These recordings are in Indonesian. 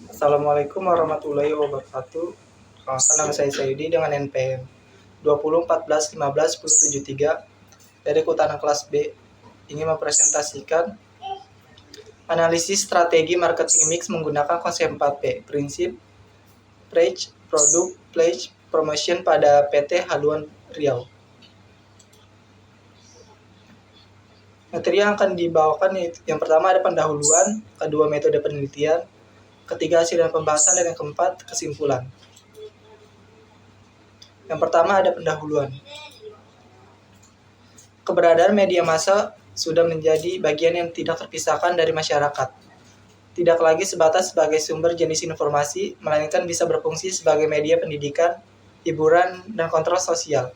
Assalamualaikum warahmatullahi wabarakatuh. Nama saya Sayudi dengan NPM 2014151073 dari Kutanan kelas B. Ingin mempresentasikan analisis strategi marketing mix menggunakan konsep 4P, prinsip Price, Product, Place, Promotion pada PT Haluan Riau. Materi yang akan dibawakan yang pertama ada pendahuluan, kedua metode penelitian, ketiga hasil dan pembahasan, dan yang keempat kesimpulan. Yang pertama ada pendahuluan. Keberadaan media massa sudah menjadi bagian yang tidak terpisahkan dari masyarakat. Tidak lagi sebatas sebagai sumber jenis informasi, melainkan bisa berfungsi sebagai media pendidikan, hiburan, dan kontrol sosial.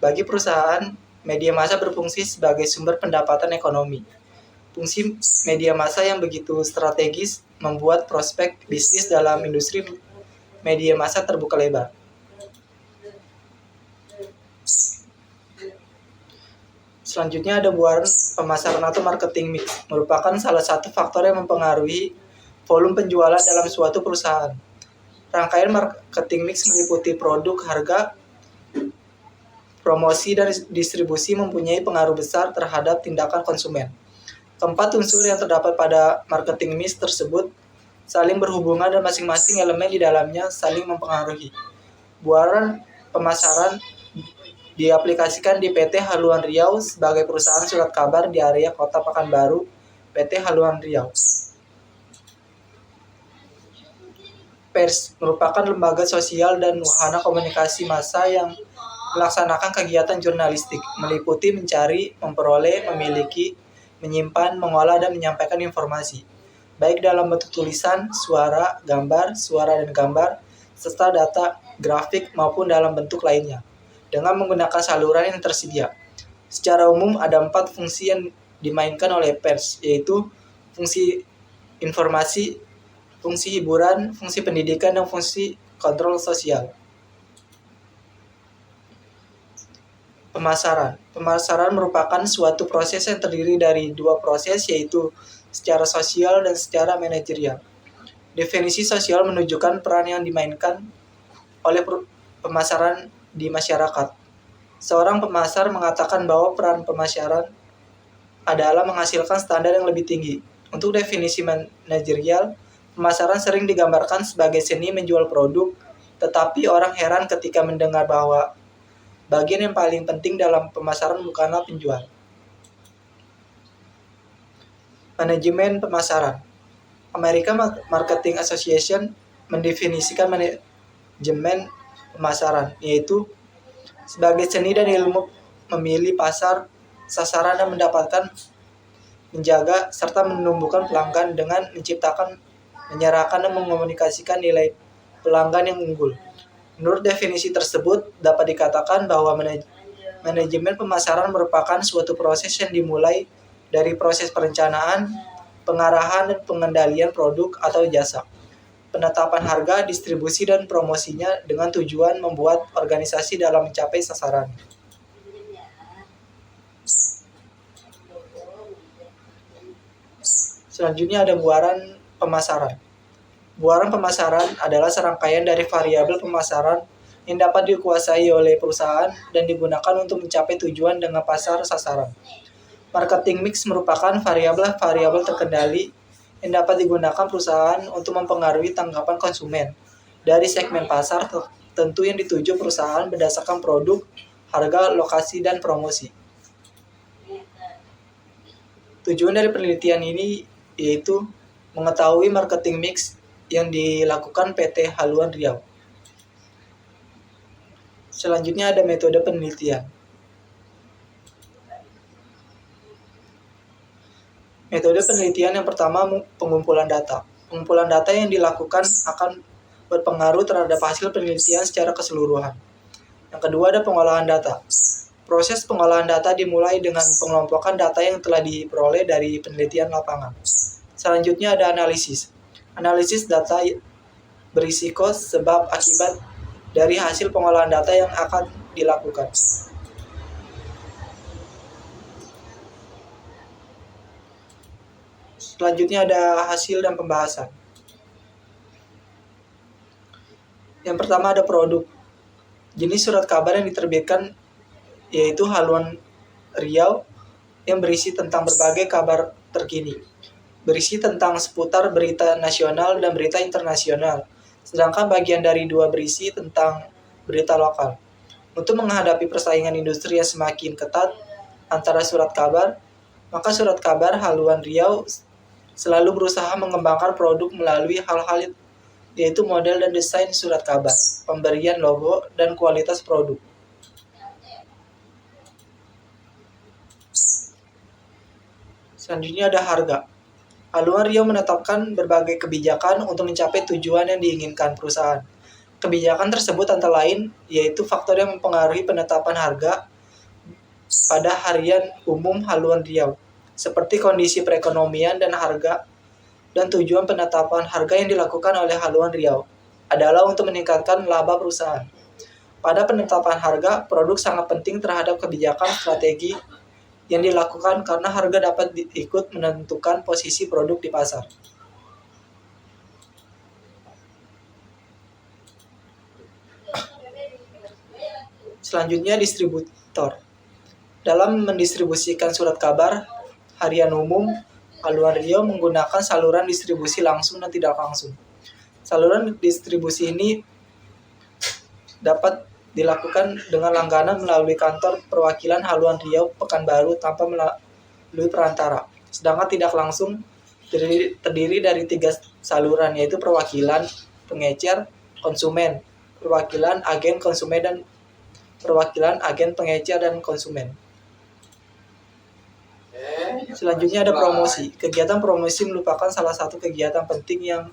Bagi perusahaan, media massa berfungsi sebagai sumber pendapatan ekonomi. Fungsi media massa yang begitu strategis membuat prospek bisnis dalam industri media massa terbuka lebar. Selanjutnya ada buaran pemasaran atau marketing mix, merupakan salah satu faktor yang mempengaruhi volume penjualan dalam suatu perusahaan. Rangkaian marketing mix meliputi produk, harga, promosi, dan distribusi mempunyai pengaruh besar terhadap tindakan konsumen. Keempat unsur yang terdapat pada marketing mix tersebut saling berhubungan dan masing-masing elemen di dalamnya saling mempengaruhi. Buaran pemasaran diaplikasikan di PT Haluan Riau sebagai perusahaan surat kabar di area Kota Pekanbaru, PT Haluan Riau. Pers merupakan lembaga sosial dan wahana komunikasi massa yang melaksanakan kegiatan jurnalistik, meliputi mencari, memperoleh, memiliki, menyimpan, mengolah, dan menyampaikan informasi, baik dalam bentuk tulisan, suara, dan gambar, serta data, grafik, maupun dalam bentuk lainnya, dengan menggunakan saluran yang tersedia. Secara umum ada 4 fungsi yang dimainkan oleh pers, yaitu fungsi informasi, fungsi hiburan, fungsi pendidikan, dan fungsi kontrol sosial. Pemasaran. Pemasaran merupakan suatu proses yang terdiri dari 2 proses, yaitu secara sosial dan secara manajerial. Definisi sosial menunjukkan peran yang dimainkan oleh pemasaran di masyarakat. Seorang pemasar mengatakan bahwa peran pemasaran adalah menghasilkan standar yang lebih tinggi. Untuk definisi manajerial, pemasaran sering digambarkan sebagai seni menjual produk, tetapi orang heran ketika mendengar bahwa bagian yang paling penting dalam pemasaran bukanlah penjual. Manajemen pemasaran. American Marketing Association mendefinisikan manajemen pemasaran, yaitu sebagai seni dan ilmu memilih pasar, sasaran, dan menjaga, serta menumbuhkan pelanggan dengan menciptakan, menyerahkan, dan mengomunikasikan nilai pelanggan yang unggul. Menurut definisi tersebut, dapat dikatakan bahwa manajemen pemasaran merupakan suatu proses yang dimulai dari proses perencanaan, pengarahan, dan pengendalian produk atau jasa, penetapan harga, distribusi, dan promosinya dengan tujuan membuat organisasi dalam mencapai sasaran. Selanjutnya ada buaran pemasaran. Buaran pemasaran adalah serangkaian dari variabel pemasaran yang dapat dikuasai oleh perusahaan dan digunakan untuk mencapai tujuan dengan pasar sasaran. Marketing mix merupakan variabel terkendali yang dapat digunakan perusahaan untuk mempengaruhi tanggapan konsumen dari segmen pasar tertentu yang dituju perusahaan berdasarkan produk, harga, lokasi, dan promosi. Tujuan dari penelitian ini yaitu mengetahui marketing mix yang dilakukan PT Haluan Riau. Selanjutnya ada metode penelitian. Metode penelitian yang pertama, pengumpulan data. Pengumpulan data yang dilakukan akan berpengaruh terhadap hasil penelitian secara keseluruhan. Yang kedua ada pengolahan data. Proses pengolahan data dimulai dengan pengelompokan data yang telah diperoleh dari penelitian lapangan. Selanjutnya ada analisis. Analisis data berisiko sebab akibat dari hasil pengolahan data yang akan dilakukan. Selanjutnya ada hasil dan pembahasan. Yang pertama ada produk. Jenis surat kabar yang diterbitkan yaitu Haluan Riau yang berisi tentang berbagai kabar terkini, berisi tentang seputar berita nasional dan berita internasional, sedangkan bagian dari dua berisi tentang berita lokal. Untuk menghadapi persaingan industri yang semakin ketat antara surat kabar, maka surat kabar Haluan Riau selalu berusaha mengembangkan produk melalui hal-hal yaitu model dan desain surat kabar, pemberian logo, dan kualitas produk. Selanjutnya ada harga. Haluan Riau menetapkan berbagai kebijakan untuk mencapai tujuan yang diinginkan perusahaan. Kebijakan tersebut antara lain yaitu faktor yang mempengaruhi penetapan harga pada harian umum Haluan Riau, seperti kondisi perekonomian dan harga, dan tujuan penetapan harga yang dilakukan oleh Haluan Riau adalah untuk meningkatkan laba perusahaan. Pada penetapan harga, produk sangat penting terhadap kebijakan strategi yang dilakukan karena harga dapat ikut menentukan posisi produk di pasar. Selanjutnya distributor. Dalam mendistribusikan surat kabar harian umum, Haluan Riau menggunakan saluran distribusi langsung dan tidak langsung. Saluran distribusi ini dapat dilakukan dengan langganan melalui kantor perwakilan Haluan Riau Pekanbaru tanpa melalui perantara. Sedangkan tidak langsung terdiri dari 3 saluran, yaitu perwakilan pengecer konsumen, perwakilan agen konsumen, dan perwakilan agen pengecer dan konsumen. Selanjutnya ada promosi. Kegiatan promosi merupakan salah satu kegiatan penting yang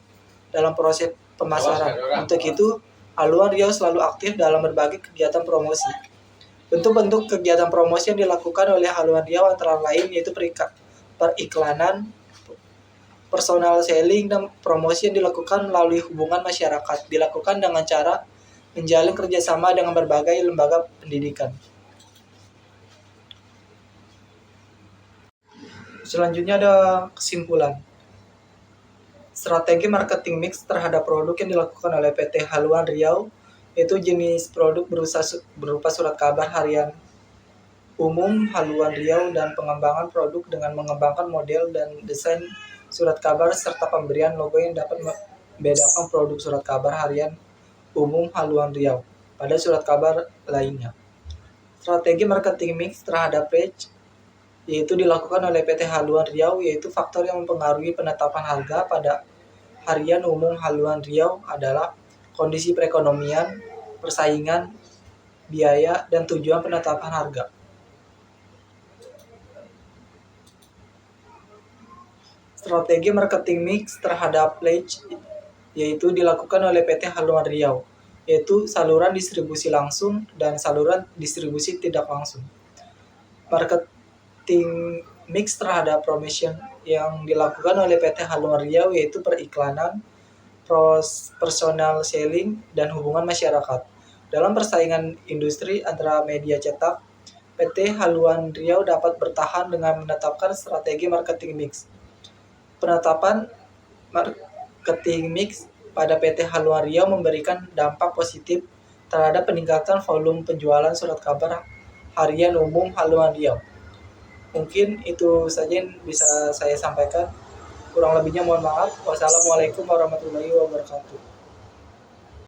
dalam proses pemasaran. Untuk itu, Haluan Riau selalu aktif dalam berbagai kegiatan promosi. Bentuk-bentuk kegiatan promosi yang dilakukan oleh Haluan Riau antara lain yaitu periklanan, personal selling, dan promosi yang dilakukan melalui hubungan masyarakat. Dilakukan dengan cara menjalin kerjasama dengan berbagai lembaga pendidikan. Selanjutnya ada kesimpulan. Strategi marketing mix terhadap produk yang dilakukan oleh PT Haluan Riau yaitu jenis produk berupa surat kabar harian umum Haluan Riau dan pengembangan produk dengan mengembangkan model dan desain surat kabar serta pemberian logo yang dapat membedakan produk surat kabar harian umum Haluan Riau pada surat kabar lainnya. Strategi marketing mix terhadap page yaitu dilakukan oleh PT Haluan Riau yaitu faktor yang mempengaruhi penetapan harga pada harian umum Haluan Riau adalah kondisi perekonomian, persaingan, biaya, dan tujuan penetapan harga. Strategi marketing mix terhadap pledge yaitu dilakukan oleh PT Haluan Riau yaitu saluran distribusi langsung dan saluran distribusi tidak langsung. Marketing mix terhadap promotion yang dilakukan oleh PT Haluan Riau yaitu periklanan, personal selling, dan hubungan masyarakat. Dalam persaingan industri antara media cetak, PT Haluan Riau dapat bertahan dengan menetapkan strategi marketing mix. Penetapan marketing mix pada PT Haluan Riau memberikan dampak positif terhadap peningkatan volume penjualan surat kabar harian umum Haluan Riau. Mungkin itu saja yang bisa saya sampaikan. Kurang lebihnya mohon maaf. Wassalamualaikum warahmatullahi wabarakatuh.